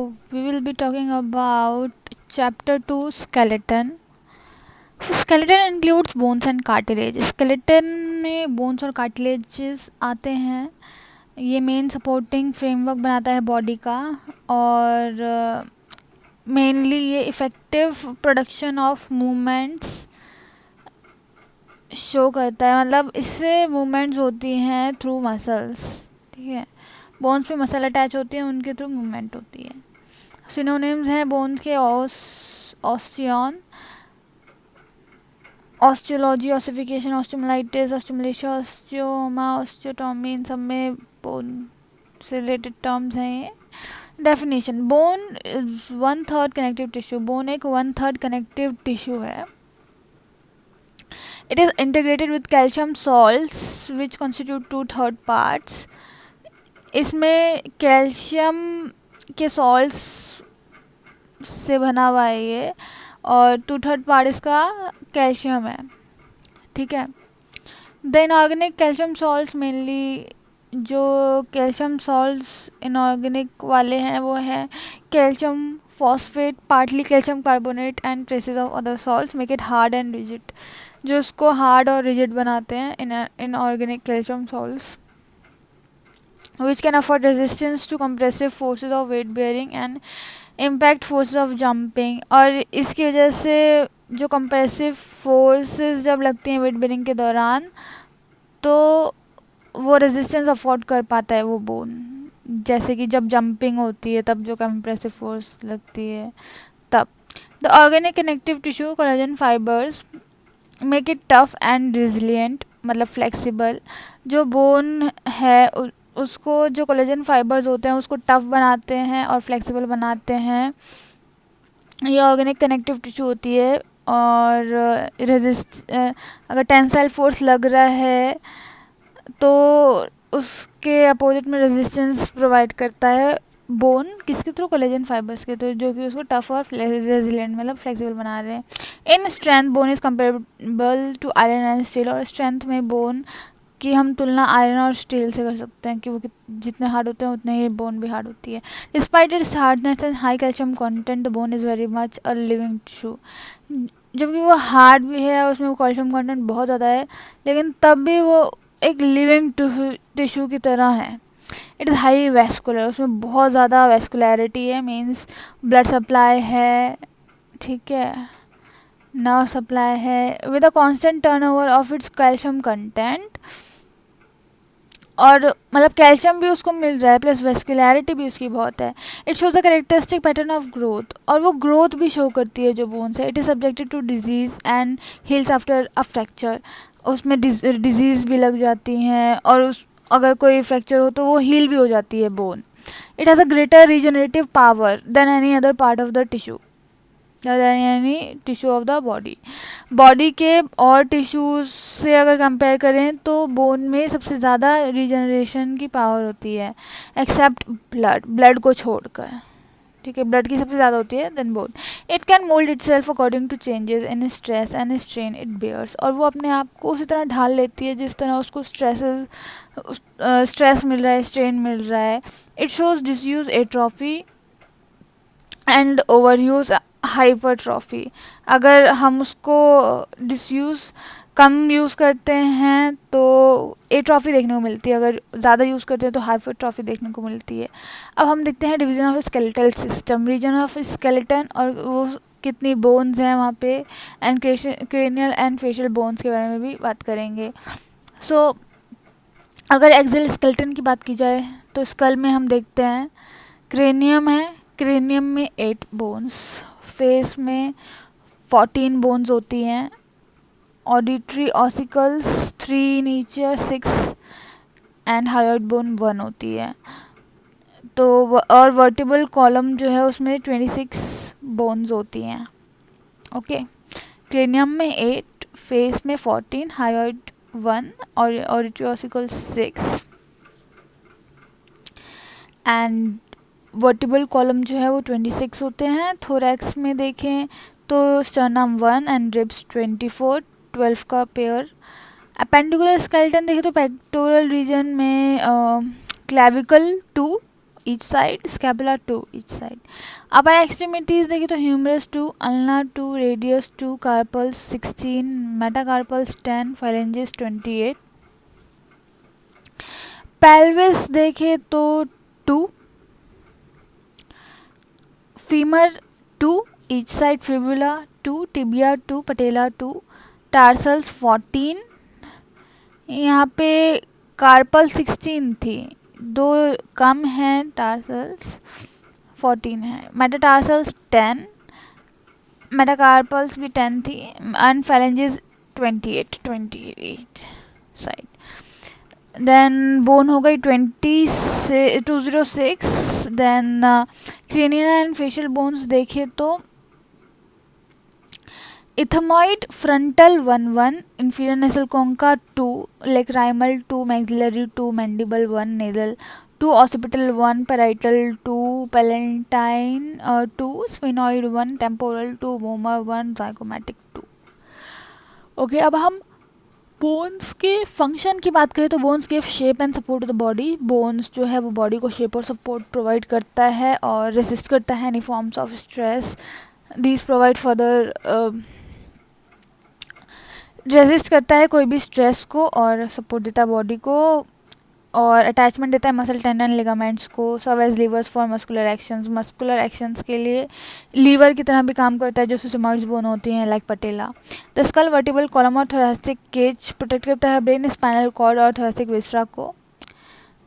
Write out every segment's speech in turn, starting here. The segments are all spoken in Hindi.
We will be talking about chapter 2 skeleton. So skeleton includes bones and cartilage. Skeleton में bones और cartilages आते हैं. ये मेन सपोर्टिंग फ्रेमवर्क बनाता है बॉडी का और मेनली ये effective production of movements show करता है. मतलब इससे मूवमेंट्स होती हैं थ्रू मसल्स. ठीक है, बोन्स पे मसल अटैच होती हैं, उनके थ्रू मूवमेंट होती है. सिनोनिम्स हैं बोन्स के osteon, osteology, ossification, osteomyelitis, osteomalacia, osteoma, osteotomy, इन सब में बोन से रिलेटेड टर्म्स हैं ये. Definition: bone is 1/3 connective tissue. Bone एक 1/3 कनेक्टिव टिश्यू है. It is integrated with calcium salts which constitute 2/3 parts. इसमें कैल्शियम के सॉल्ट्स से बना हुआ है ये और 2/3 पार्ट इसका कैल्शियम है. ठीक है. The inorganic calcium salts mainly जो कैल्शियम सॉल्ट्स इनऑर्गेनिक वाले हैं वो है calcium phosphate, partly calcium carbonate and traces of other salts make it hard and rigid. जो इसको हार्ड और रिजिड बनाते हैं inorganic calcium salts which can afford resistance to compressive forces of weight bearing and impact forces of jumping. और इसकी वजह से जो compressive forces जब लगती हैं वेट बेयरिंग के दौरान तो वो रेजिस्टेंस अफोर्ड कर पाता है वो बोन. जैसे कि जब जंपिंग होती है तब जो compressive फोर्स लगती है तब. The organic connective tissue collagen fibres make it tough and resilient, मतलब फ्लेक्सिबल. जो बोन है उसको जो कोलेजन फाइबर्स होते हैं उसको टफ बनाते हैं और फ्लेक्सिबल बनाते हैं. ये ऑर्गेनिक कनेक्टिव टिश्यू होती है और अगर टेंसाइल फोर्स लग रहा है तो उसके अपोजिट में रेजिस्टेंस प्रोवाइड करता है बोन. किसके थ्रू? कोलेजन फाइबर्स के थ्रू, जो कि उसको टफ और रेजिलिएंट मतलब फ्लेक्सिबल बना रहे हैं. In strength bone is comparable to iron and steel. और स्ट्रेंथ में बोन की हम तुलना आयरन और स्टील से कर सकते हैं कि वो जितने हार्ड होते हैं उतने ही बोन भी हार्ड होती है. Despite it's hardness and high calcium content the bone is very much a living tissue. जबकि वो हार्ड भी है और उसमें वो कैल्शियम कंटेंट बहुत ज़्यादा है, लेकिन तब भी वो एक लिविंग टिश्यू की तरह है. It is high vascular. उसमें बहुत ज़्यादा वेस्कुलैरिटी है, मीन्स ब्लड सप्लाई है. ठीक है, नर्व सप्लाई है with a constant turnover of its calcium content. और मतलब कैल्शियम भी उसको मिल रहा है प्लस वेस्कुलैरिटी भी उसकी बहुत है. It shows the characteristic pattern of growth. और वो ग्रोथ भी शो करती है जो बोन्स है. It is subjected to disease and heals after a fracture. उसमें डिजीज़ भी लग जाती हैं और उस अगर कोई फ्रैक्चर हो तो वो हील भी हो जाती है bone. It has a greater regenerative power than any other part of the tissue, यानी tissue of the body. Body के और टिश्यूज़ से अगर कंपेयर करें तो बोन में सबसे ज़्यादा रीजनरेशन की पावर होती है एक्सेप्ट ब्लड को छोड़कर. ठीक है, ब्लड की सबसे ज़्यादा होती है then bone. It can mould itself according to changes in stress and strain it bears. और वो अपने आप को उसी तरह ढाल लेती है जिस तरह उसको स्ट्रेस मिल रहा है, स्ट्रेन मिल रहा है. It shows disuse atrophy and overuse hypertrophy. अगर हम उसको डिसयूज़ कम यूज़ करते हैं तो एट्रॉफी देखने को मिलती है, अगर ज़्यादा यूज़ करते हैं तो हाइपरट्रॉफी देखने को मिलती है. अब हम देखते हैं division of skeletal system, region of skeleton और वो कितनी बोन्स हैं वहाँ पे, and cranial and facial bones के बारे में भी बात करेंगे. सो अगर एक्सियल स्केलेटन की बात की जाए तो स्कल में हम देखते हैं क्रेनियम है. क्रेनियम में 8 बोन्स, फेस में 14 बोन्स होती हैं, ऑडिटरी ऑसिकल्स 3 नीचे और 6 एंड हायोइड बोन 1 होती है. तो और वर्टिबल कॉलम जो है उसमें 26 बोन्स होती हैं. ओके, क्रेनियम में 8, फेस में 14, हायोइड 1 और auditory ossicles 6 and vertebral column जो है वो 26 होते हैं. थोरैक्स में देखें तो स्टर्नम 1 एंड रिब्स 24, 12 का पेयर. अपेंडिकुलर स्केलेटन देखें तो पेक्टोरल रीजन में clavicle 2, each side, scapula 2 each side. Upper extremities देखें तो humerus 2, ulna 2, radius 2, carpals 16, metacarpals 10, phalanges 28. pelvis देखें तो 2, femur 2 each side, fibula 2, tibia 2, patella 2, tarsals 14. यहाँ पे कार्पल 16 थी, 2 कम हैं, टार्सल्स 14 है, मेटाटार्सल्स 10, मेटाकार्पल्स भी 10 थी, and phalanges 28 side. Then bone हो गई 206. Then cranial and facial bones देखे तो ethmoid frontal 1, inferior nasal concha 2, lacrimal 2, maxillary 2, mandible 1, nasal 2, occipital 1, parietal 2, palatine 2, sphenoid 1, temporal 2, vomer 1, zygomatic 2. Okay, अब हम बोन्स के फंक्शन की बात करें तो bones give shape and support to the body. Bones जो है वो बॉडी को शेप और सपोर्ट प्रोवाइड करता है और रेसिस्ट करता है any forms of stress. These provide further resist करता है कोई भी स्ट्रेस को और सपोर्ट देता है बॉडी को और अटैचमेंट देता है मसल टेंडन लिगामेंट्स को. Serve as levers for muscular actions. Muscular actions के लिए लीवर की तरह भी काम करता है जो सिसमॉइड्स बोन होती हैं like patella. The skull vertebral column और थोरैसिक केज प्रोटेक्ट करता है ब्रेन, स्पाइनल कॉर्ड और थोरैसिक विस्ट्रा को.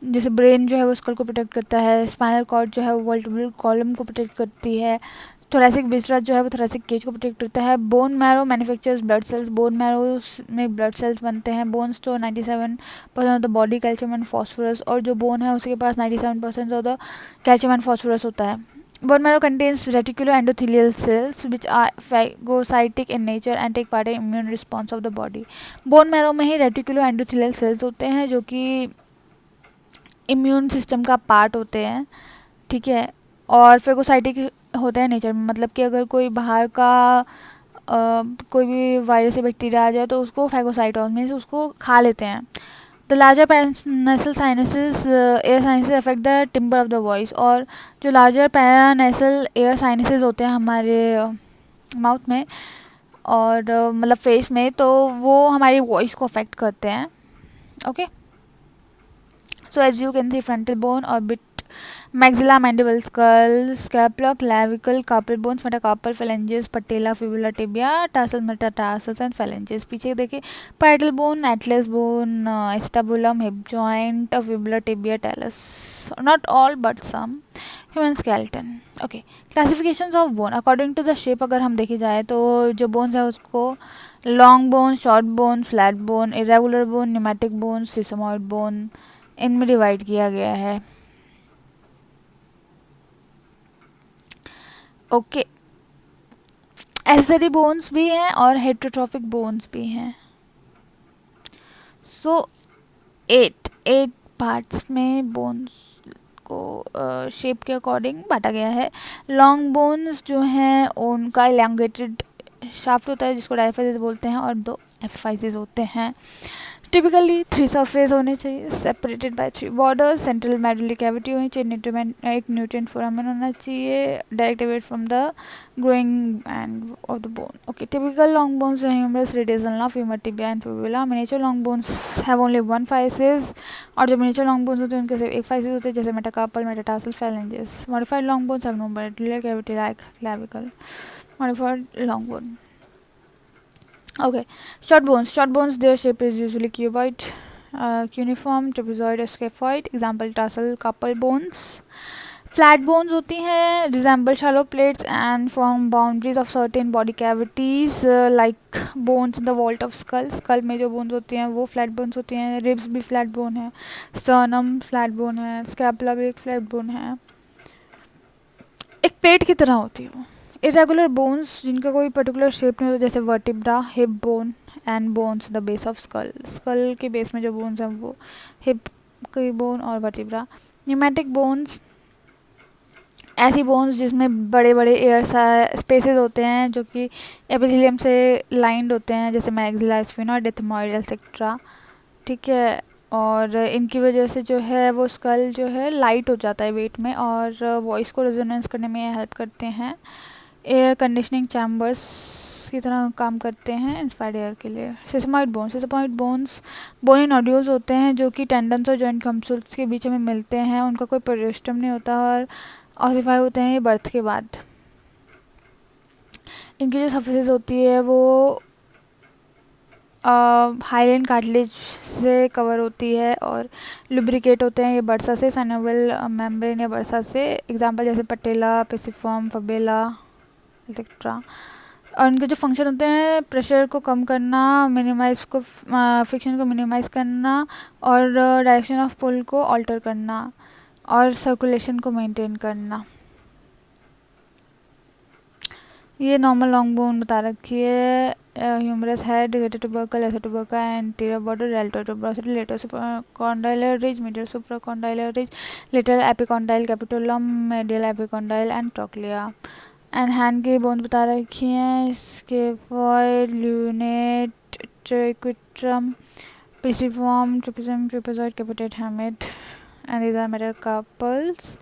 जैसे ब्रेन जो है वो स्कल को प्रोटेक्ट करता है, स्पाइनल कॉर्ड जो है वो वर्टिब्रल कॉलम को प्रोटेक्ट करती है, थोरैसिक विस्ट्रा जो है वो थोरैसिक केज को प्रोटेक्ट करता है. Bone marrow manufactures blood cells. Bone marrow में ब्लड सेल्स बनते हैं. Bone store 97% of the body calcium and phosphorus. और जो बोन है उसके पास 97% of the calcium and phosphorus होता है. Bone marrow contains reticuloendothelial cells which are phagocytic in nature and take part in immune response of the body. Bone marrow में ही रेटिकुलो एंडोथेलियल सेल्स होते हैं जो कि इम्यून सिस्टम का पार्ट होते हैं, ठीक है. और फैगोसाइटिक होता है नेचर में, मतलब कि अगर कोई बाहर का कोई भी वायरस या बैक्टीरिया आ जाए तो उसको फैगोसाइटोस मीन्स उसको खा लेते हैं. The larger paranasal sinuses air sinuses affect the timbre of the voice. और जो लार्जर पैरानेसल एयर साइनसेस होते हैं हमारे माउथ में और मतलब फेस में, तो वो हमारी वॉइस को अफेक्ट करते हैं. Okay, so as you can see frontal bone, orbit, maxilla, mandible, skull, scapula, clavicle, carpal bones, metacarpal, phalanges, patella, fibula, tibia, tarsal, metatarsals and phalanges. पीछे देखिए parietal bone, atlas bone, acetabulum, hip joint, fibula, tibia, talus. Not all but some. Human skeleton. Okay. Classifications of bone according to the shape. अगर हम देखे जाए तो जो bones है उसको long bone, short bone, flat bone, irregular bone, pneumatic bone, sesamoid bone इनमें डिवाइड किया गया है. ओके, एक्सेसरी बोन्स भी हैं और हेट्रोट्रॉफिक बोन्स भी हैं. सो 8 पार्ट्स में बोन्स को शेप के अकॉर्डिंग बांटा गया है. लॉन्ग बोन्स जो हैं उनका एलोंगेटेड शाफ्ट होता है जिसको डायफेसिस बोलते हैं और 2 एपिफाइसेस होते हैं. टिपिकली 3 सरफेस होने चाहिए separated by 3 borders. Central medullary cavity होनी चाहिए, एक न्यूट्रिएंट फोरामेन होना चाहिए, direct away from the growing end of the bone. Okay, typical long bones हैं humerus, radius, ulna, femur, tibia and fibula. Miniature long bones have only 1 physes और जो मिनिएचर लॉन्ग बोन्स होते हैं उनके सिर्फ 1 फाइसेस होते हैं जैसे metacarpal, metatarsal, phalanges. Modified long bones have no medullary cavity like clavicle. Modified long bone. Okay, short bones, their shape is usually cuboid, cuneiform, trapezoid, scaphoid. Example tarsal carpal bones. Flat bones होती हैं, resemble shallow plates and form boundaries of certain body cavities like bones in the vault of skull. Skull में जो bones होती हैं वो flat bones होती हैं. Ribs भी flat bone है, sternum flat bone है, scapula भी एक flat bone है. एक प्लेट की तरह होती है वो. इरेगुलर बोन्स जिनका कोई पर्टिकुलर शेप नहीं होता जैसे vertebra, hip bone and bones the base of skull. Skull के बेस में जो बोन्स हैं वो हिप की बोन और वर्टिब्रा. न्यूमेटिक बोन्स ऐसी बोन्स जिसमें बड़े बड़े एयर स्पेसेस होते हैं जो कि एपिथेलियम से लाइंड होते हैं जैसे मैक्सिला, स्फिनोइड, एथमॉइड एक्सेट्रा, ठीक है. और इनकी वजह से जो है वो स्कल जो है लाइट हो जाता है वेट में, और वॉइस को रेजोनेंस करने में हेल्प करते हैं। एयर कंडीशनिंग चैम्बर्स की तरह काम करते हैं इंस्पायर्ड एयर के लिए। सिस्मॉइड बोन्स बोनी नोड्यूल्स होते हैं जो कि टेंडन्स और जॉइंट कंसोल्स के बीच में मिलते हैं। उनका कोई पेरिस्टम नहीं होता और ऑसिफाई होते हैं ये बर्थ के बाद। इनकी जो सरफेस होती है वो हाइलाइन कार्टिलेज से कवर होती है और लुब्रिकेट होते हैं ये बर्सा से, सैनोवल मेम्ब्रेन या बर्सा से। एग्जांपल जैसे पटेला, पेसिफॉर्म, फबेला एक्सेट्रा। और इनके जो फंक्शन होते हैं प्रेशर को कम करना, फ्रिक्शन को मिनिमाइज करना और डायरेक्शन ऑफ पुल को ऑल्टर करना और सर्कुलेशन को मेंटेन करना। ये नॉर्मल लॉन्ग बोन बता रखी है। Humerus head, greater tubercle, lesser tubercle, anterior border, deltoid tuberosity, lateral supracondylar ridge, medial supracondylar ridge, lateral epicondyle capitulum, medial epicondyle and trochlea. And hand की बोन्स बता रखी हैं, scaphoid, lunate, triquetrum, pisiform, trapezium, trapezoid, capitate, hamate, and these are metacarpals.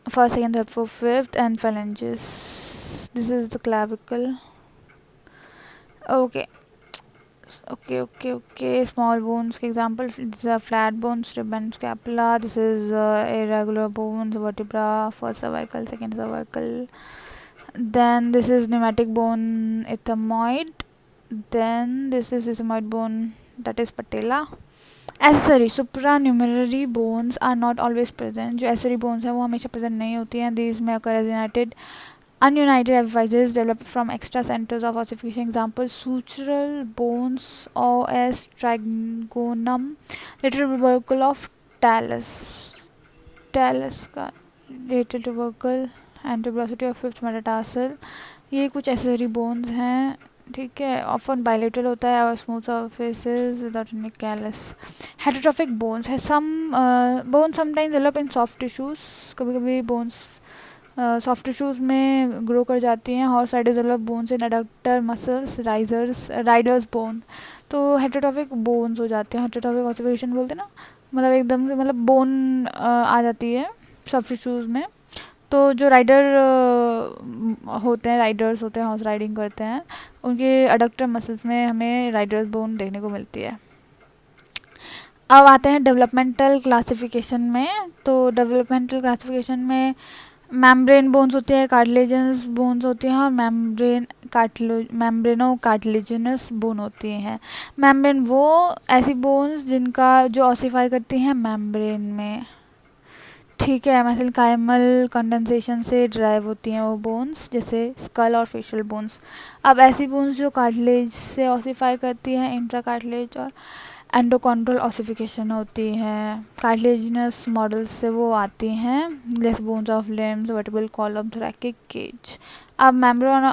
First, second, third, fourth, fifth, and phalanges. This is the clavicle. Okay. Small bones. Example: these are flat bones, rib and scapula. This is irregular bones, vertebra. First cervical, second cervical. Then this is pneumatic bone, ethmoid. Then this is sesamoid bone, that is patella. Accessory supernumerary bones are not always present. जो एसेसरी बोन्स हैं वो हमेशा प्रेजेंट नहीं होती हैं। These may occur as united ununited epiphyses developed from extra centers of ossification. Example: sutural bones, os trigonum, lateral tubercle of talus का lateral tubercle and tuberosity of fifth metatarsal. ये कुछ एसेसरी बोन्स हैं, ठीक है। ऑफन बायलेटरल होता है और smooth surfaces without any callus. Heterotrophic bones है। Some bones sometimes develop in soft tissues. कभी कभी बोन्स सॉफ्ट टिश्यूज में ग्रो कर जाती हैं। Horse riders develop bones in adductor muscles, riders bone. तो हेटरोट्रॉफिक बोन्स हो जाते हैं। हेटरोट्रॉफिक ऑसिफिकेशन बोलते हैं ना, मतलब एकदम से मतलब बोन आ जाती है सॉफ्ट टिश्यूज में। तो जो राइडर्स होते हैं हॉर्स राइडिंग करते हैं, उनके अडक्टर मसल्स में हमें राइडर्स बोन देखने को मिलती है। अब आते हैं डेवलपमेंटल क्लासिफिकेशन में। तो डेवलपमेंटल क्लासिफिकेशन में मेम्ब्रेन बोन्स होती है, कार्टिलेजिनस बोन्स होती हैं और मेम्ब्रेनो कार्टिलेजिनस बोन होती हैं। मेम्ब्रेन वो ऐसी बोन्स जिनका जो ऑसिफाई करती हैं मेम्ब्रेन में, ठीक है। मेसेनकाइमल कंडेंसेशन से ड्राइव होती हैं वो बोन्स, जैसे स्कल और फेशियल बोन्स। अब ऐसी बोन्स जो कार्टिलेज से ऑसिफाई करती हैं, इंट्रा कार्टिलेज और एंडोकॉन्ड्रल ऑसिफिकेशन होती हैं। कार्टिलेजिनस मॉडल्स से वो आती हैं, जैसे bones of limbs, vertebral column, thoracic cage. अब मेम्ब्रेन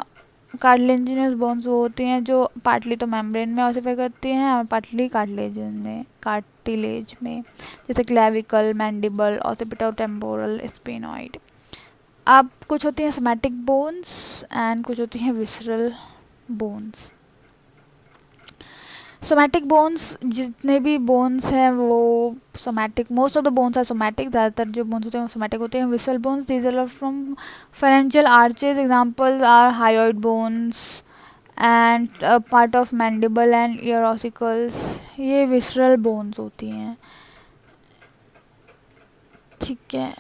कार्टिलेजिनस बोन्स वो होती हैं जो पार्टली तो मेम्ब्रेन में ऑसिफाई करती हैं और पार्टली कार्टिलेज में, जैसे क्लेविकल, मैंडिबल, ऑसिपिटोटेम्पोरल, स्पेनॉइड। अब कुछ होती हैं सोमैटिक बोन्स एंड कुछ होती हैं विसरल बोन्स। सोमैटिक बोन्स, जितने भी बोन्स हैं वो somatic, most of the bones are somatic. ज़्यादातर जो बोन्स होते हैं वो सोमैटिक होते हैं। Visceral bones, these are from pharyngeal arches. Examples are hyoid bones and part of mandible and ear ossicles. ये विसरल बोन्स होती हैं, ठीक है।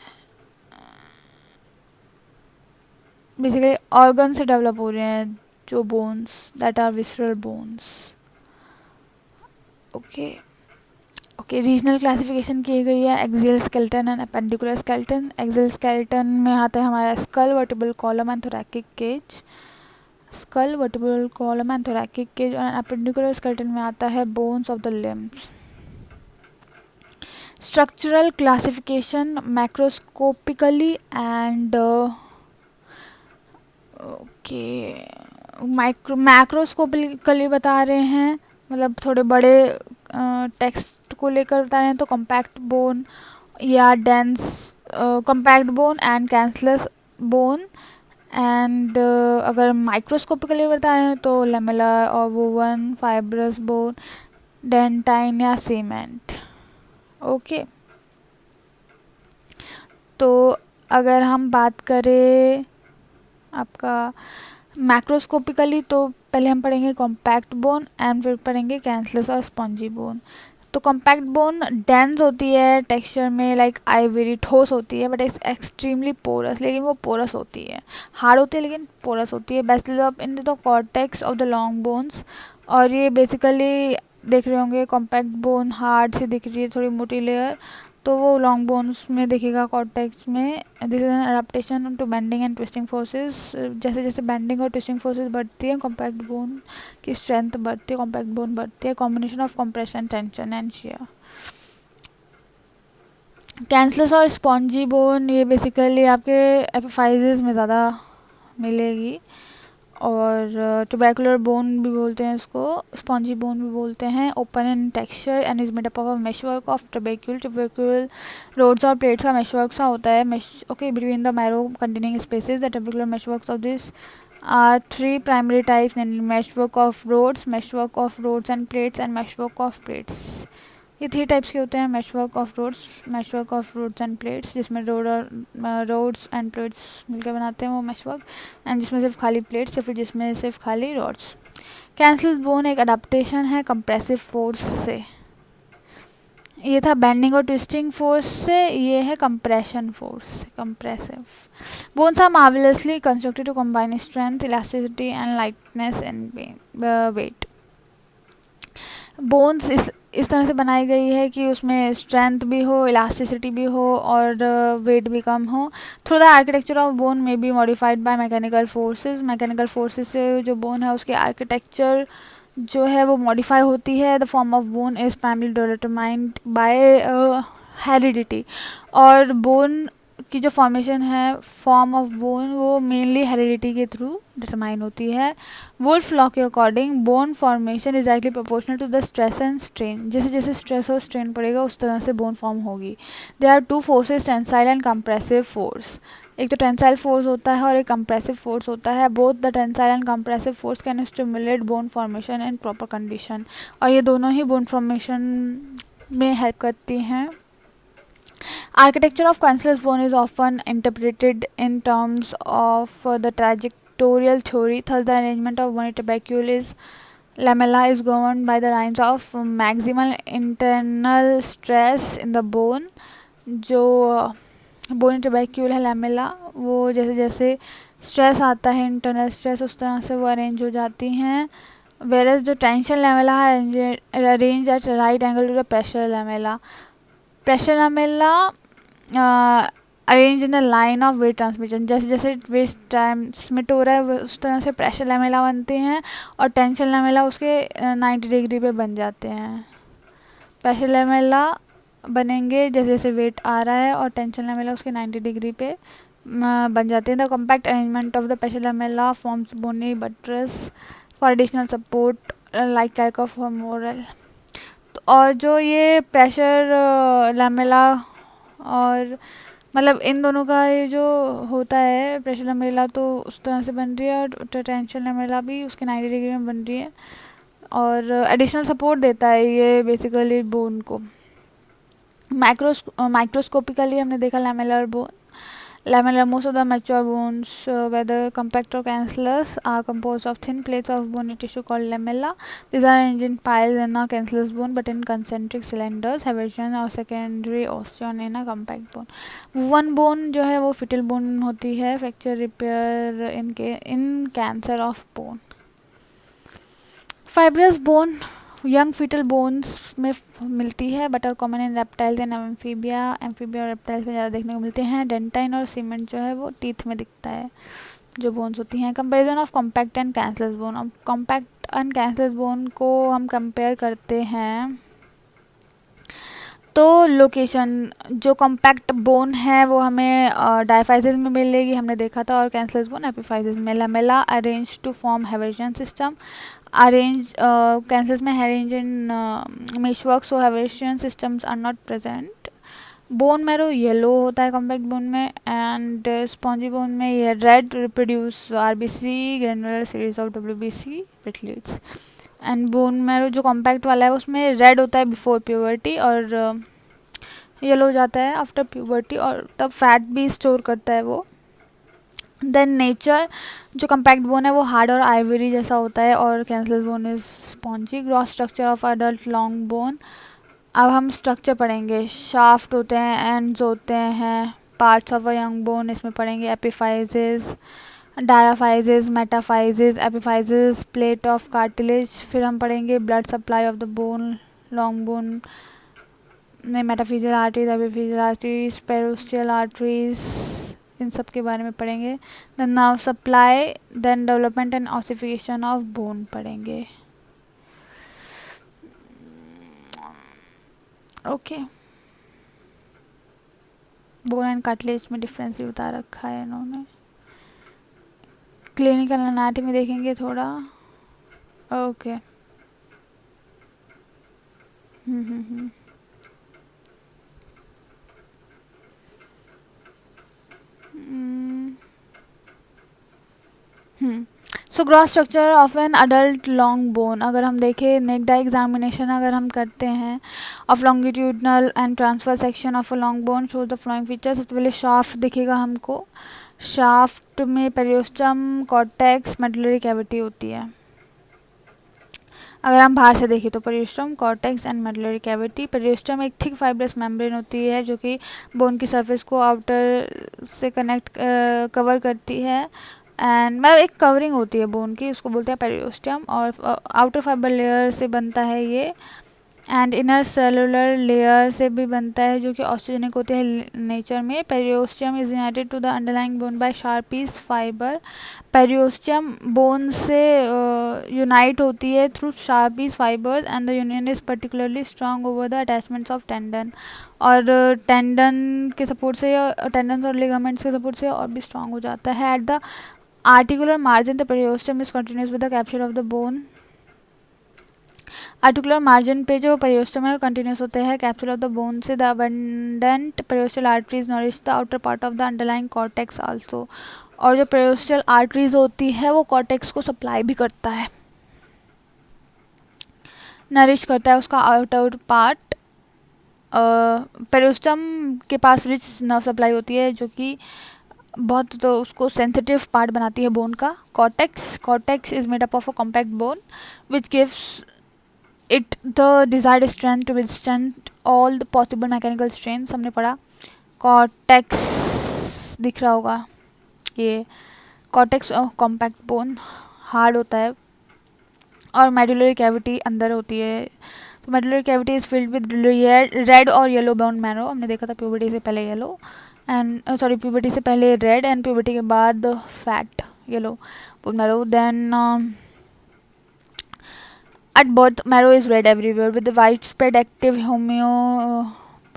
बेसिकली ऑर्गन से डेवलप हो रहे हैं जो bones, that are visceral bones. Okay, regional classification की गई है axial skeleton and appendicular skeleton. Axial skeleton में आता है हमारा skull, vertebral column and thoracic cage. Skull, vertebral column and thoracic cage. और एपेंडिकुलर स्केलेटन में आता है bones of the limbs. Structural classification macroscopically and macroscopically बता रहे हैं, मतलब थोड़े बड़े टेक्स्ट को लेकर बता रहे हैं तो कॉम्पैक्ट बोन या dense compact bone and cancellous bone. And अगर माइक्रोस्कोपिकली बता रहे हैं तो लेमेला और वोवन फाइब्रस बोन, डेंटाइन या सीमेंट। ओके, तो अगर हम बात करें आपका मैक्रोस्कोपिकली, तो पहले हम पढ़ेंगे कॉम्पैक्ट बोन एंड फिर पढ़ेंगे कैंसलस और स्पॉन्जी बोन। तो कॉम्पैक्ट बोन डेंस होती है टेक्सचर में, लाइक आइवरी, ठोस होती है, बट इट्स एक्सट्रीमली पोरस, लेकिन वो पोरस होती है, हार्ड होती है लेकिन पोरस होती है। Best develop in the cortex of the long bones. और ये बेसिकली देख रहे होंगे कॉम्पैक्ट बोन हार्ड सी दिख रही है, थोड़ी मोटी लेयर, तो वो लॉन्ग बोन्स में दिखेगा कॉर्टेक्स में। This is an adaptation to bending and twisting forces. जैसे जैसे बेंडिंग और ट्विस्टिंग फोर्सेस बढ़ती है, कॉम्पैक्ट बोन की स्ट्रेंथ बढ़ती है, कॉम्पैक्ट बोन बढ़ती है। Combination of compression, tension and shear. Cancellous और स्पॉन्जी बोन ये बेसिकली आपके एपिफाइजेस में ज़्यादा मिलेगी। और ट्यूबैकुलर बोन भी बोलते हैं इसको, स्पॉन्जी बोन भी बोलते हैं। Open in texture and is made up of meshwork of trabeculae. Trabeculae rods और प्लेट्स का मेशवर्क सा होता है, okay, between the marrow containing spaces. The trabecular meshworks of this are three primary types, namely meshwork of rods and plates, and meshwork of plates। ये थ्री टाइप्स के होते हैं, meshwork of rods and plates, जिसमें रोड्स एंड प्लेट्स मिलकर बनाते हैं वो मेशवर्क, एंड जिसमें सिर्फ खाली प्लेट्स या फिर जिसमें सिर्फ खाली रोड्स। कैंसल बोन एक अडेप्टेशन है कंप्रेसिव फोर्स से। ये था बेंडिंग और ट्विस्टिंग फोर्स से, ये है compression force, compressive. Bones are marvellously constructed to combine strength, elasticity and lightness in weight. Bones इस तरह से बनाई गई है कि उसमें स्ट्रेंथ भी हो, इलास्टिसिटी भी हो और वेट भी कम हो। Through the architecture of bone may be modified by mechanical forces. Mechanical forces से जो बोन है उसकी आर्किटेक्चर जो है वो मॉडिफाई होती है। The form of bone is primarily determined by heredity. और बोन की जो फॉर्मेशन है, फॉर्म ऑफ बोन, वो मेनली हेरिडिटी के थ्रू डिटरमाइन होती है। वुल्फ लॉ के according bone formation is directly proportional to the stress and strain. जैसे जैसे स्ट्रेस और स्ट्रेन पड़ेगा उस तरह से बोन फॉर्म होगी। They are two forces, tensile and compressive force. एक तो टेंसाइल फोर्स होता है और एक कंप्रेसिव फोर्स होता है। Both the tensile and compressive force can stimulate bone formation in proper condition. और ये दोनों ही बोन फॉर्मेशन में हेल्प करती हैं। Architecture of cancellous bone is often interpreted in terms of the trajectorial theory. Thus, the arrangement of bony tubercle is lamella is governed by the lines of maximal internal stress in the bone. जो बोनी ट्यूबैक्यूल है लैमेला, वो जैसे जैसे स्ट्रेस आता है, इंटरनल स्ट्रेस, उस तरह से वो अरेंज हो जाती हैं। वेरस जो टेंशन लैमेला है arrange at right angle to the pressure lamella. Pressure lamella arrange in the line of weight transmission. जैसे जैसे वेट ट्रांसमिट हो रहा है उस तरह से प्रेशर लैमेला बनते हैं, और टेंशन लैमेला उसके 90 डिग्री पे बन जाते हैं। प्रेशर लैमेला बनेंगे जैसे जैसे वेट आ रहा है, और टेंशन लैमेला उसके 90 डिग्री पे बन जाते हैं। The compact arrangement of the pressure lamella forms bony buttress for additional support like calc of moral. और जो ये प्रेशर लैमेला और मतलब इन दोनों का ये जो होता है प्रेशर लैमेला, तो उस तरह से बन रही है, और टेंशन लैमेला भी उसके 90 डिग्री में बन रही है, और एडिशनल सपोर्ट देता है ये बेसिकली बोन को। माइक्रोस्कोपिकली हमने देखा lamellar bone. Lamellar, most of the mature bones, whether compact or cancellous, are composed of thin plates of bony tissue called lamella. These are arranged in piles in a cancellous bone, but in concentric cylinders, Haversian or secondary osteon in a compact bone. One bone जो है वो fetal bone होती है, fracture repair in cancer of bone. Fibrous bone young fetal bones में मिलती है, but are common in reptiles and amphibia और रेप्टाइल्स में ज़्यादा देखने को मिलते हैं। डेंटाइन और सीमेंट जो है वो टीथ में दिखता है जो बोन्स होती हैं। Comparison of compact and cancellous bone. अब कॉम्पैक्ट एंड कैंसलस बोन को हम कंपेयर करते हैं, तो लोकेशन जो कॉम्पैक्ट बोन है वो हमें डायफाइसिस में मिलेगी, हमने देखा था, और कैंसलस बोन एपिफाइसिस में। Lamellae arrange to form Haversian system. Arrange cancellous में arrange in meshwork, so Haversian systems are not present. Bone marrow yellow होता है कॉम्पैक्ट बोन में, एंड स्पॉन्जी बोन में ये red reproduce RBC, granular series of WBC platelets. And bone marrow जो कॉम्पैक्ट वाला है उसमें रेड होता है बिफोर प्यूबर्टी और येलो हो जाता है आफ्टर प्यूबर्टी, और तब फैट भी स्टोर करता है वो। देन नेचर जो कम्पैक्ट बोन है वो हार्ड और आइवरी जैसा होता है और cancellous bone is spongy. Gross structure of adult long bone. अब हम स्ट्रक्चर पढ़ेंगे। शाफ्ट होते हैं, एंड्स होते हैं, parts of a young bone इसमें पढ़ेंगे। Epiphyses, diaphyses, metaphyses. Epiphyses plate of cartilage. फिर हम पढ़ेंगे blood supply of the bone long bone में metaphyseal arteries, epiphyseal arteries, periosteal arteries, इन सब के बारे में पढ़ेंगे। Then now supply, then development and ossification of bone पढ़ेंगे। ओके, बोन एंड कार्टिलेज में डिफरेंस भी बता रखा है इन्होंने। क्लिनिकल एनाटॉमी देखेंगे थोड़ा। Okay. Hmm. So gross structure of an adult long bone, अगर हम देखें नेक डाई एग्जामिनेशन अगर हम करते हैं of longitudinal and transfer section of a long bone shows the flowing features. सबसे पहले शाफ्ट दिखेगा हमको। शाफ्ट में पेरियोस्टम, कॉर्टेक्स, मेडुलरी कैविटी होती है। अगर हम बाहर से देखें तो पेरियोस्टम, कॉर्टेक्स एंड मेडुलरी कैविटी। पेरियोस्टम एक थिक फाइब्रस मेम्ब्रेन होती है जो कि बोन की सरफेस को आउटर से कनेक्ट कवर करती है, एंड मतलब एक कवरिंग होती है बोन की, उसको बोलते हैं पेरियोस्टम। और आउटर फाइबर लेयर से बनता है ये, एंड इनर सेलुलर लेयर से भी बनता है जो कि ऑस्टियोजेनिक होते हैं नेचर में। Periosteum is united to the underlying bone by Sharpey's fibre. Periosteum bone से यूनाइट होती है through Sharpey's fibres, and the union is particularly strong over the attachments of tendon. और टेंडन के सपोर्ट से, टेंडन और लिगामेंट्स के सपोर्ट से और भी स्ट्रॉन्ग हो जाता है। At the articular margin the periosteum is continuous with the capture of the bone. Articular margin पे जो पेरियोस्टम है वो कंटिन्यूस होते हैं कैप्सूल ऑफ द बोन से। The abundant periosteal arteries nourish the outer part of the underlying cortex also. और जो पेरियोस्टल आर्टरीज होती है वो कॉर्टेक्स को सप्लाई भी करता है, नरिश करता है उसका आउटर पार्ट। पेरियोस्टम के पास रिच नर्व सप्लाई होती है जो कि बहुत तो उसको सेंसिटिव पार्ट बनाती है बोन का। Cortex is made up of a compact bone which gives it the desired strength to withstand all the possible mechanical strains। हमने पढ़ा। कॉर्टेक्स दिख रहा होगा, ये कॉर्टेक्स कॉम्पैक्ट बोन हार्ड होता है, और मेडुलरी कैविटी अंदर होती है। तो medullary cavity is filled with red और येलो बोन मैरो। हमने देखा था प्यूबर्टी से पहले येलो एंड सॉरी प्यूबर्टी से पहले रेड एंड प्यूबर्टी के बाद fat yellow bone marrow. Then at birth, marrow is red everywhere with the widespread active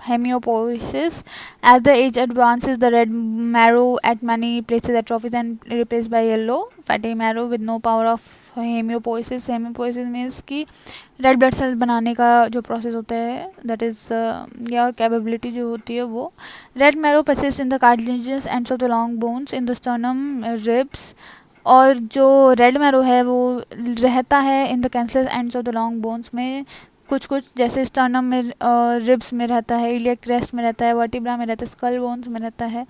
hemiopoiesis. As the age advances, the red marrow at many places atrophies and replaced by yellow fatty marrow with no power of hemiopoiesis। Hemiopoiesis means कि रेड ब्लड सेल्स बनाने का जो प्रोसेस होता है, दैट इज़ या और कैपेबिलिटी जो होती है वो। Red marrow persists in the cartilaginous ends of the long bones in the sternum, ribs। और जो रेड मैरो है वो रहता है in the cancerous ends of the long bones में, कुछ जैसे स्टर्नम में, रिब्स में रहता है, इलियक क्रेस्ट में रहता है, वर्टिब्रा में रहता है, स्कल बोन्स में रहता है।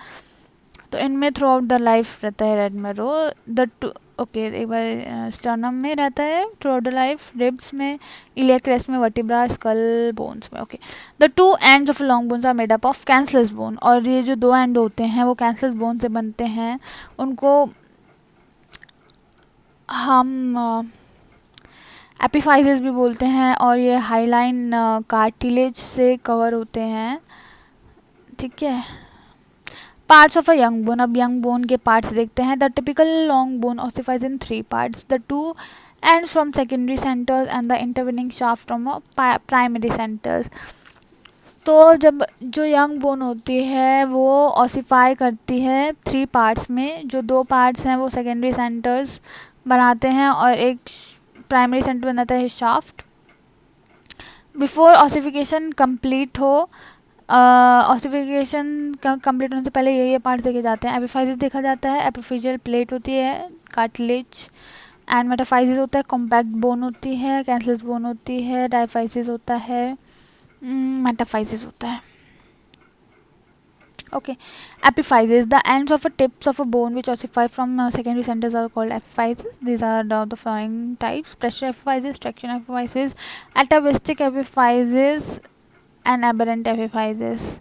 तो इनमें थ्रू आउट द लाइफ रहता है red marrow. The two okay एक बार स्टर्नम में रहता है throughout the life, ribs में, इलियक क्रेस्ट में, वर्टिब्रा, स्कल बोन्स में। Okay, the two ends of long bones are made up of cancellous bone. और ये जो दो एंड होते हैं वो कैंसरस बोन से बनते हैं। उनको हम एपिफाइजेस भी बोलते हैं, और ये हाईलाइन कार्टिलेज से कवर होते हैं। ठीक है, parts of a young bone. अब यंग बोन के पार्ट्स देखते हैं। The typical long bone ossifies in 3 parts, the 2 ends from secondary centres and the intervening shaft from primary centres. तो जब जो यंग बोन होती है वो ऑसिफाई करती है 3 पार्ट्स में। जो 2 पार्ट्स हैं वो सेकेंडरी सेंटर्स बनाते हैं और एक प्राइमरी सेंटर बनाता है शाफ्ट। बिफोर ऑसिफिकेशन कंप्लीट हो, ऑसिफिकेशन कंप्लीट होने से पहले ये पार्ट्स देखे जाते हैं। एपिफाइजिस देखा जाता है, एपिफिजियल प्लेट होती है, कार्टिलेज एंड मेटाफाइसिस होता है कॉम्पैक्ट बोन होती है, कैंसलस बोन होती है, डायफाइसिस होता है, मेटाफाइसिस होता है. Okay, epiphysis. The ends of a tips of a bone which ossify from secondary centers are called epiphysis. These are the following types: pressure epiphysis, traction epiphysis, atavistic epiphysis, and aberrant epiphysis.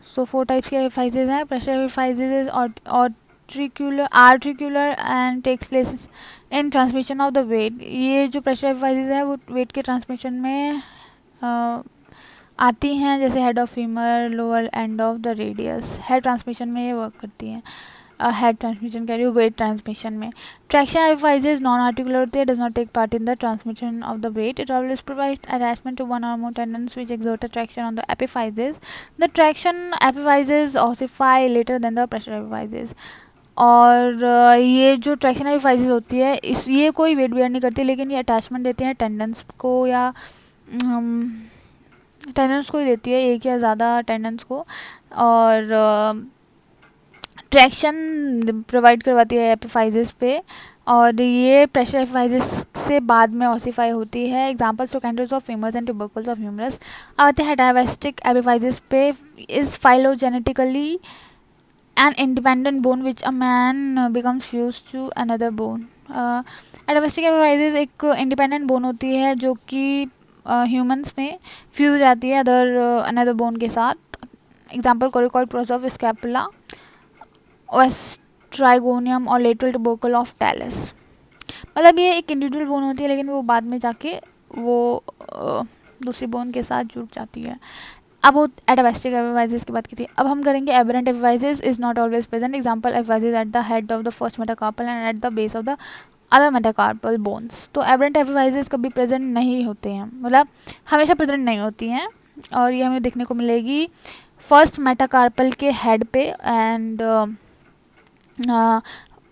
So four types के epiphysis हैं. Pressure epiphysis is articular and takes place in transmission of the weight. ये जो pressure epiphysis है वो weight के transmission में आती हैं, जैसे head of femur, lower end of the radius. Head transmission में ये वर्क करती हैं. हेड ट्रांसमिशन कह रही हूँ, वेट ट्रांसमिशन में. ट्रैक्शन एपिफाइसिस नॉन आर्टिकुलर होती है, does not take part in the transmission of the weight. It always provide attachment to one or more tendons which exert traction on the epiphysis. The traction epiphysis ossify later than the pressure epiphysis. और ये जो ट्रैक्शन एपिफाइसिस होती है ये कोई वेट बेयर नहीं करती, लेकिन ये अटैचमेंट देते हैं टेंडन्स को या टेंडन्स को ही देती है, एक या ज़्यादा टेंडन्स को. और ट्रैक्शन प्रोवाइड करवाती है एपिफाइसिस पे. और ये प्रेशर एपिफाइसिस से बाद में ऑसिफाई होती है. Examples trochanters of femurs and tubercles of humerus. आते हैं डायवेस्टिक एपिफाइसिस पे. Is phylogenetically an independent bone which a man becomes fused to another bone. Atavistic epiphysis एक इंडिपेंडेंट बोन होती है जो कि ह्यूमंस में फ्यूज हो जाती है अनदर बोन के साथ. एग्जाम्पल कोरिकॉइड प्रोसेस ऑफ स्कैपुला, ओस्ट्राइगोनियम और लेटरल ट्यूबरकल ऑफ टैलस. मतलब ये एक इंडिविजुअल बोन होती है, लेकिन वो बाद में जाके वो दूसरी बोन के साथ जुड़ जाती है. अब वो एटावेस्टिक एपिफाइसिस की बात की थी. अब हम करेंगे aberrant epiphysis. Is not always present. Example epiphysis at the head of the first metacarpal and at the base of the other metacarpal bones. तो एबरेंट एपिफाइसिस कभी प्रेजेंट नहीं होते हैं, मतलब हमेशा प्रेजेंट नहीं होती हैं. और ये हमें देखने को मिलेगी फर्स्ट मेटाकार्पल के हेड पे एंड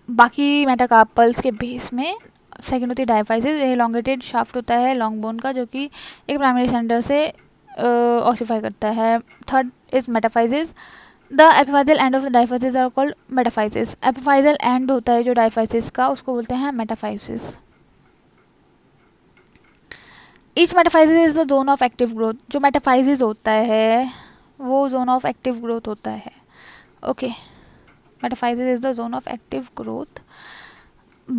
बाकी मेटाकार्पल्स के बेस में. सेकेंड होती है डायफाइसिस. एलोंगेटेड शाफ्ट होता है लॉन्ग बोन का, जो कि एक प्राइमरी सेंटर से ऑसिफाई करता है. Third is metaphysis. The epiphyseal end of the diaphysis are called metaphysis. Epiphyseal end होता है जो डायफाइसिस का, उसको बोलते हैं metaphysis. Each metaphysis is the zone of active growth. जो मेटाफाइसिस होता है वो जोन ऑफ एक्टिव ग्रोथ होता है. Okay, metaphysis is the zone of active growth.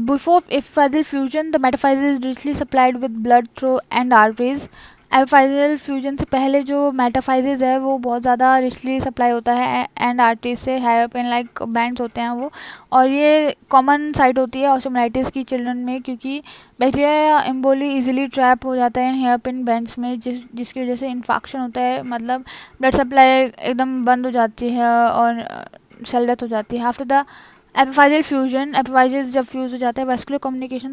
Before epiphyseal fusion, the metaphysis is richly supplied with blood through and arteries. Epiphyseal fusion से पहले जो मेटाफाइसिस है वो बहुत ज़्यादा रिचली सप्लाई होता है एंड आर्टरीज से. हेयरपिन लाइक बैंड्स होते हैं वो. और ये कॉमन साइट होती है ऑस्टियोमाइलिटिस की चिल्ड्रन में, क्योंकि बैक्टीरिया या एम्बोली इजीली ट्रैप हो जाता है इन हेयरपिन बैंड्स में, जिसकी वजह से इन्फेक्शन होता है. मतलब ब्लड सप्लाई एकदम बंद हो जाती है और सेल डेथ हो जाती है. आफ्टर द एपिफाइजल फ्यूजन, एपिफाइसिस जब फ्यूज हो जाता है, वेस्कुलर कम्युनिकेशन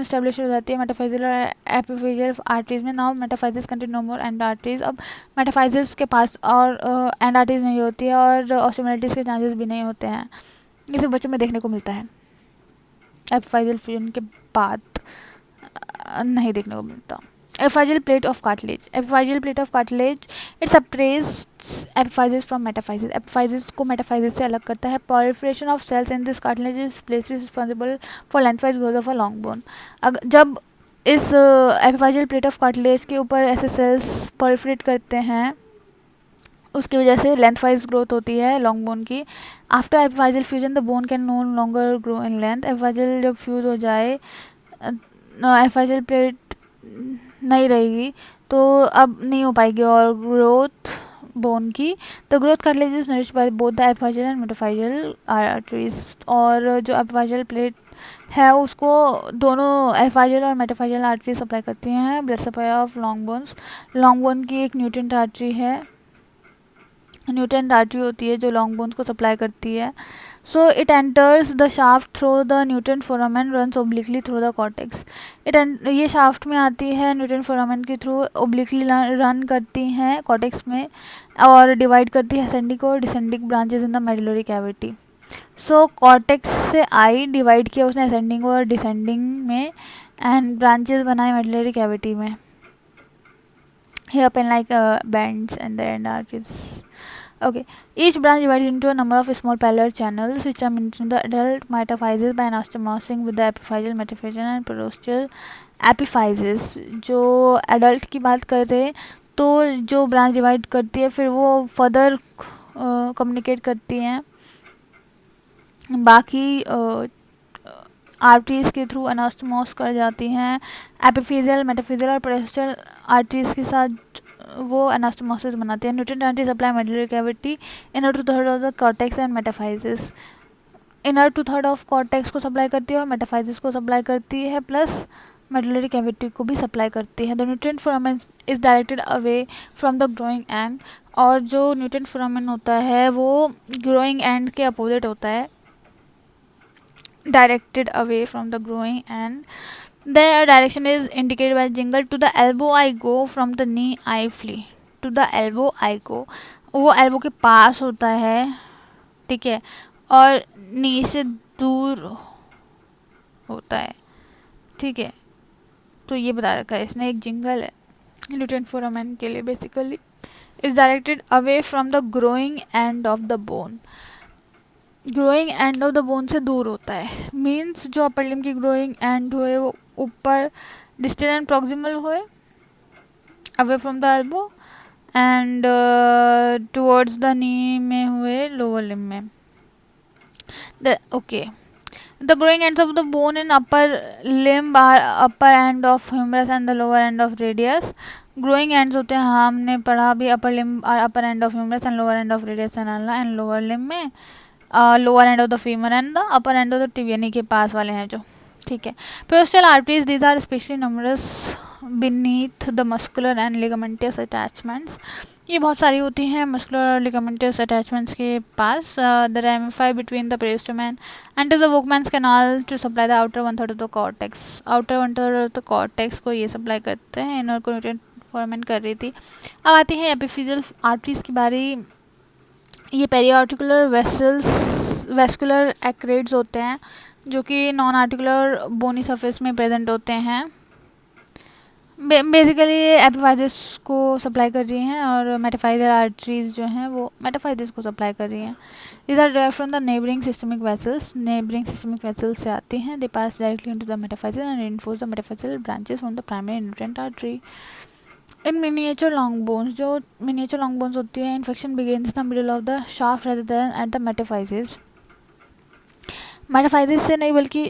एस्टेब्लिश हो जाती है मेटाफाइजल और एपिफाइजल आर्टरीज में. Now metaphysis contain no more end arteries. अब मेटाफाइसिस के पास और एंड आर्टरीज नहीं होती है और ऑस्टियोमाइलिटिस के चांसेस भी नहीं होते हैं. ये सब बच्चों में देखने को मिलता है. एपिफाइजल फ्यूजन के बाद नहीं देखने को मिलता. Epiphyseal plate of cartilage. Epiphyseal plate of cartilage it separates epiphysis from metaphysis. Epiphysis को metaphysis से अलग करता है. Proliferation of cells in this cartilage is placed responsible for lengthwise growth of a long bone. जब इस epiphyseal plate of cartilage के ऊपर ऐसे cells proliferate करते हैं, उसकी वजह से लेंथवाइज ग्रोथ होती है लॉन्ग बोन की. After epiphyseal fusion the bone can no longer grow in length. Epiphyseal जब फ्यूज हो जाए, एपिफाइजल प्लेट नहीं रहेगी तो अब नहीं हो पाएगी और ग्रोथ बोन की. The growth cartilage is nourished by both the epiphyseal and metaphyseal arteries. और जो एपिफाइजल प्लेट है उसको दोनों एपिफाइजल और मेटाफाइजल आर्टरी सप्लाई करती हैं. Blood supply of long bones. Long bone की एक न्यूट्रेंट आर्टरी है, न्यूट्रेंट आर्टरी होती है जो लॉन्ग बोन्स को सप्लाई करती है. So it enters the shaft through the nutrient foramen runs obliquely through the cortex. ये शाफ्ट में आती है, न्यूट्रेंट फोरामेन के थ्रू ओब्लिकली रन करती हैं कॉर्टेक्स में और डिवाइड करती है असेंडिक और descending branches in the medullary cavity. So cortex से आई डिवाइड किया उसने असेंडिंग और डिसेंडिंग में एंड ब्रांचेस बनाए मेडुलरी कैविटी में. Here pen like bands and the end arches. Okay, each branch divided into a number of small parallel channels which are maintained in the adult metaphysis by anastomosing with the epiphyseal, metaphyseal and periosteal epiphysis. जो adult की बात करते हैं तो जो ब्रांच डिवाइड करती है फिर वो फर्दर कम्युनिकेट करती हैं बाकी आर्टरीज के थ्रू अनास्टोमोस कर जाती हैं एपिफिजियल, मेटाफिजियल और पेरिस्टल आर्टरीज के साथ वो अनास्टोमोसिस बनाते हैं. न्यूट्रिएंट एंटी supply medullary cavity inner two third of the cortex and metaphyses. Inner two third of cortex को सप्लाई करती है और मेटाफाइजिस को सप्लाई करती है प्लस मेडुलरी कैविटी को भी सप्लाई करती है. The nutrient foramen is directed away from the growing and. और जो न्यूट्रिएंट फोरामेन होता है वो ग्रोइंग एंड के अपोजिट होता है, directed away from the growing end. The direction is indicated by jingle. To the elbow I go, from the knee I flee. To the elbow I go, वो elbow के पास होता है, ठीक है, और नी से दूर होता है, ठीक है. तो ये बता रखा है इसने, एक जिंगल है न्यूट्रिएंट फोरामेन के लिए. Basically is directed away from the growing end of the bone. Growing end of the bone से दूर होता है, मीन्स जो अपर लिम्ब की ग्रोइंग एंड हुए वो ऊपर डिस्टल एंड प्रॉक्सिमल हुए away from the elbow and towards the knee में हुए लोअर लिम्ब में. Okay, the growing ends of the bone in upper limb are upper end of humerus and the lower end of radius. Growing ends होते हैं, हाँ हमने पढ़ा भी, upper limb are upper end of humerus and lower end of radius and lower limb में lower end of the femur and the upper end of the tibia, knee के पास वाले हैं जो, ठीक है. Periosteal arteries, these are specially numerous beneath the muscular and ligamentous attachments. ये बहुत सारी होती हैं मस्कुलर और लिगामेंटस अटैचमेंट्स के पास. The ramify between the periosteum and the Volkmann's canal to supply the outer one third of the cortex. Outer one third of the cortex को ये सप्लाई करते हैं. इनर को न्यूट्रिएंट फोरामेन कर रही थी. अब आती है एपिफिजियल आर्टरीज की बारी. ये पेरिआर्टिकुलर वेस्कुलर एक्रेड्स होते हैं जो कि नॉन आर्टिकुलर बोनी सरफेस में प्रेजेंट होते हैं. बेसिकली एपिफाइजिस को सप्लाई कर रही हैं और मेटाफाइजियल आर्टरीज जो हैं वो मेटाफाइजिस को सप्लाई कर रही हैं. These are derived from the neighbouring systemic vessels. Neighbouring systemic vessels से आती हैं. They pass directly into the metaphyses and reinforce the metaphyseal branches from the primary nutrient artery. In miniature long bones, जो मिनिएचर लॉन्ग बोन्स होती है, infection begins the middle of the shaft rather than at the metaphyses. Metaphyses से नहीं बल्कि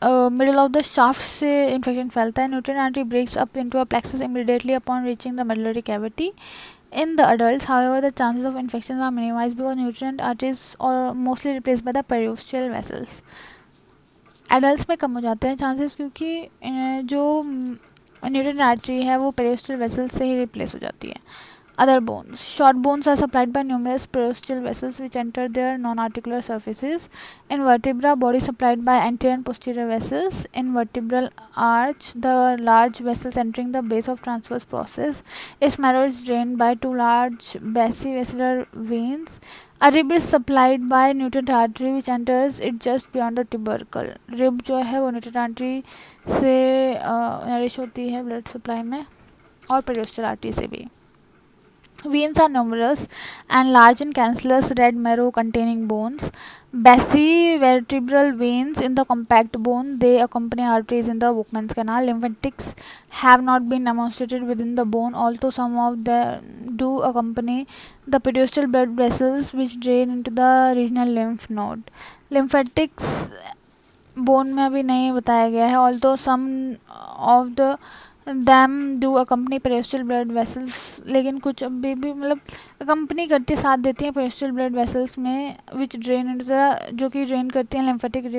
मिडिल ऑफ द शाफ्ट से इन्फेक्शन फैलता है. Nutrient artery breaks up into a plexus immediately upon reaching the medullary cavity. In the adults, however, the chances of infections are minimized because nutrient arteries are mostly replaced by the periosteal vessels. Adults में कम हो जाते हैं chances क्योंकि जो न्यूट्रिएंट आर्टरी है वो पेरियोस्टल वेसल से ही रिप्लेस हो जाती है. Other bones. Short bones are supplied by numerous periosteal vessels which enter their non-articular surfaces. In vertebra, body supplied by anterior and posterior vessels. In vertebral arch, the large vessels entering the base of transverse process. Its marrow is drained by two large basivascular veins. A rib is supplied by nutrient artery which enters it just beyond the tubercle. Rib जो है वो nutrient artery से नरिश होती है ब्लड सप्लाई में और periosteal artery से भी. Veins are numerous and large and cancellous red marrow containing bones. Basivertebral veins in the compact bone. They accompany arteries in the Volkmann's canal. Lymphatics have not been demonstrated within the bone, although some of them do accompany the periosteal blood vessels which drain into the regional lymph node. Lymphatics bone में अभी नहीं बताया गया है, although some of the them do accompany periosteal blood vessels. लेकिन कुछ अभी भी मतलब accompany करती साथ देती हैं periosteal blood vessels में which drain into the, जो कि drain करती हैं lymphatic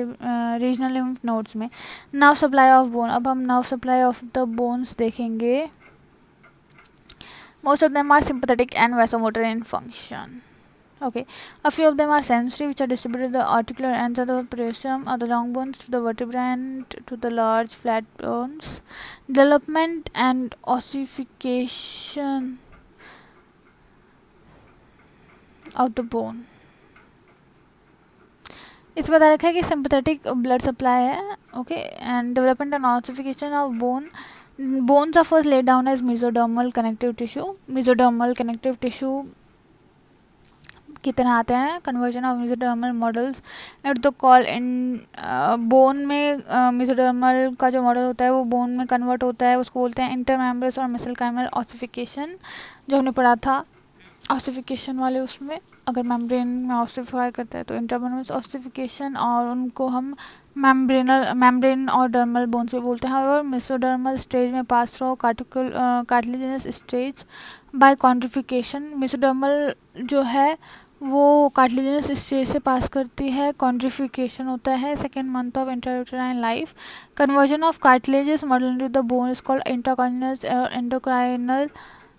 regional lymph nodes में. Nerve supply of bone. अब हम nerve supply of the bones देखेंगे. Most of them are sympathetic and vasomotor in function. Okay, a few of them are sensory, which are distributed to the articular ends of the periosteum, or the long bones to the vertebrae and to the large flat bones. Development and ossification of the bone. इस बता रखा है कि sympathetic blood supply है. Okay, and development and ossification of bone. Bones are first laid down as mesodermal connective tissue. Mesodermal connective tissue की तरह आते हैं। Conversion of mesodermal models at the call in bone में मेसोडर्मल का जो मॉडल होता है वो बोन में कन्वर्ट होता है, उसको बोलते हैं इंटरमेम्ब्रेस और मेसेंकाइमल ऑसिफिकेशन, जो हमने पढ़ा था ऑसिफिकेशन वाले उसमें। अगर मेम्ब्रेन में ऑसिफाई करता है तो इंटरमेम्ब्रेनस ऑसिफिकेशन, और उनको हम मेम्ब्रेन और डर्मल बोन्स भी बोलते हैं। और मेसोडर्मल स्टेज में pass through cartilaginous stage by chondrification. Mesodermal जो है वो कार्टिलेजिनस स्टेज से पास करती है, कॉन्ट्रिफिकेशन होता है second month of intrauterine life. Conversion of cartilages model into the bone is called intracartilaginous or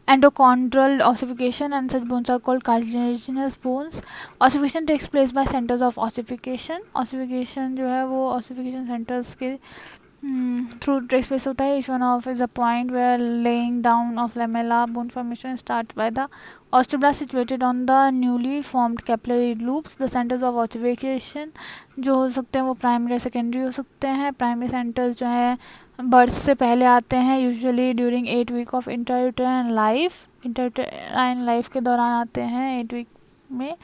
endochondral ossification, and such bones are called cartilaginous bones. Ossification takes place by centers of ossification. Ossification जो है वो ossification centers के through takes place होता है. Each one of is a point where laying down of lamella bone formation starts by the osteoblast situated on the newly formed capillary loops. The centers of ossification जो हो सकते हैं वो प्राइमरी और सेकेंडरी हो सकते हैं. प्राइमरी सेंटर्स जो है बर्थ से पहले आते हैं, usually during 8 week of intrauterine life. Intrauterine life के दौरान आते हैं 8 वीक में.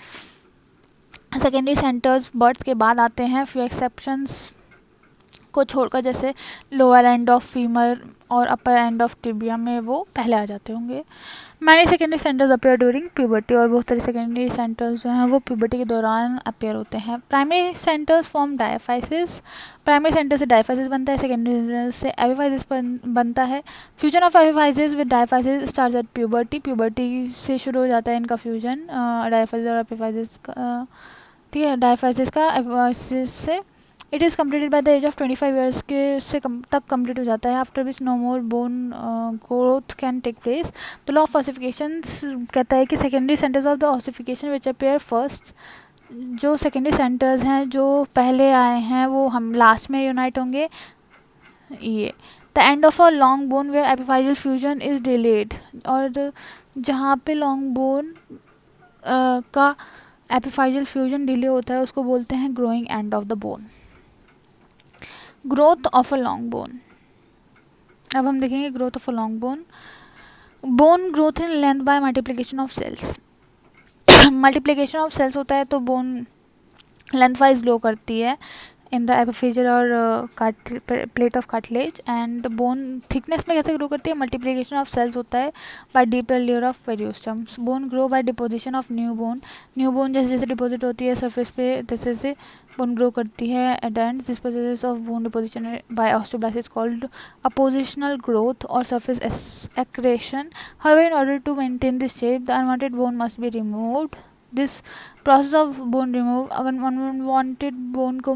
सेकेंडरी सेंटर्स बर्थ के बाद आते हैं, फ्यू एक्सेप्शंस को छोड़कर, जैसे लोअर एंड ऑफ फीमर और अपर एंड ऑफ टिबिया में वो पहले आ जाते होंगे. Many secondary centres appear during puberty, और बहुत सारे सेकेंडरी सेंटर्स जो हैं वो प्यूबर्टी के दौरान अपेयर होते हैं. Primary centres form diaphysis. Primary centre से डायफाइसिस बनता है, सेकेंडरी से एपिफाइसिस बनता है. Fusion of epiphysis with diaphysis starts at puberty. Puberty से शुरू हो जाता है इनका फ्यूजन डायफाइसिस और एपिफाइसिस का. ठीक है, डायफाइसिस का एपिफाइसिस से. It is completed by the age of 25 years के से तक कम्प्लीट हो जाता है. After which no more bone growth can take place. The law of ossification कहता है कि secondary centres of the ossification which appear first, जो सेकेंडरी सेंटर्स हैं जो पहले आए हैं वो हम लास्ट में यूनाइट होंगे. ये the end of a long bone where epiphyseal fusion is delayed, और जहाँ पे लॉन्ग बोन का एपिफाइजल फ्यूजन डिले होता है उसको बोलते हैं growing end of the bone. Growth of a long bone. अब हम देखेंगे growth of a long bone. Bone growth in length by multiplication of cells. Multiplication of cells होता है तो बोन लेंथ वाइज ग्रो करती है इन द एपिफिजल और plate of cartilage. And bone thickness में कैसे ग्रो करती है? मल्टीप्लिकेशन ऑफ सेल्स होता है by deeper layer of periosteums. Bone grow by deposition of new bone. New bone जैसे जैसे डिपोजिट होती है सरफेस पे तैसे जैसे बोन ग्रो करती है. At end this process of bone deposition by osteoblast is called appositional growth or surface accretion. However, in order to maintain this shape, the unwanted bone must be removed. This process of bone remove, अगर अनवांटेड बोन को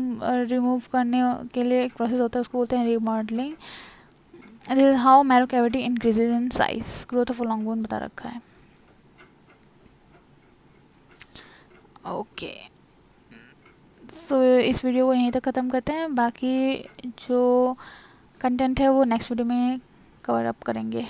रिमूव करने के लिए एक प्रोसेस होता है उसको बोलते हैं remodelling. This is how marrow cavity increases in size. Growth of a long bone बता रखा है. ओके, सो इस वीडियो को यहीं तक ख़त्म करते हैं. बाकी जो कंटेंट है वो नेक्स्ट वीडियो में कवर अप करेंगे.